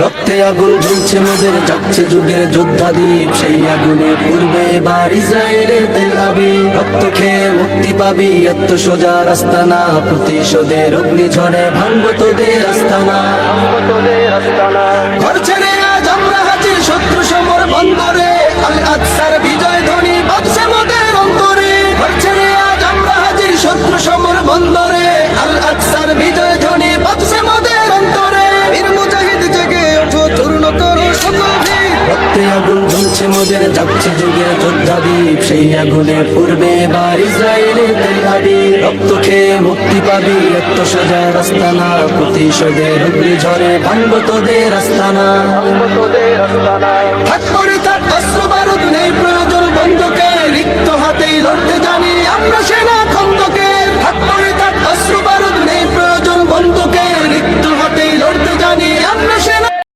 রক্তে আগুন জ্বলছে মোদের, যাচ্ছে যুগের যোদ্ধাদীপ, সেই আগুনে পূর্বে এবার ইসরায়েলের তেল আবিব। রক্ত খেয়ে মুক্তি পাবি, এত সোজা রাস্তা না, প্রতিশোধের অগ্নিঝড়ে ভাঙবো তোদের আস্তানা। ঘর ছেড়ে আজ আমরা হাজির শত্রু সমর বন্দরে, আল আকসার বিজয় ধ্বনি বাজছে মোদের অন্তরে। ঘর ছেড়ে আজ আমরা হাজির শত্রু সমর বন্দরে, আল আকসার বিজয় ধ্বনি বাজছে মোদের অন্তরে। বীর মুজাহিদ জেগে ওঠো, চূর্ণ করো সকল ভিড়। রক্তে আগুন জ্বলছে মোদের, যাচ্ছে যুগের যোদ্ধাদীপ, সেই আগুনে পূর্বে এবার ইসরায়েলের তেল আবিব। রক্ত খেয়ে মুক্তি পাবি, এত সোজা রাস্তা না, প্রতিশোধের অগ্নিঝড়ে ভাঙবো তোদের আস্তানা। থাক করে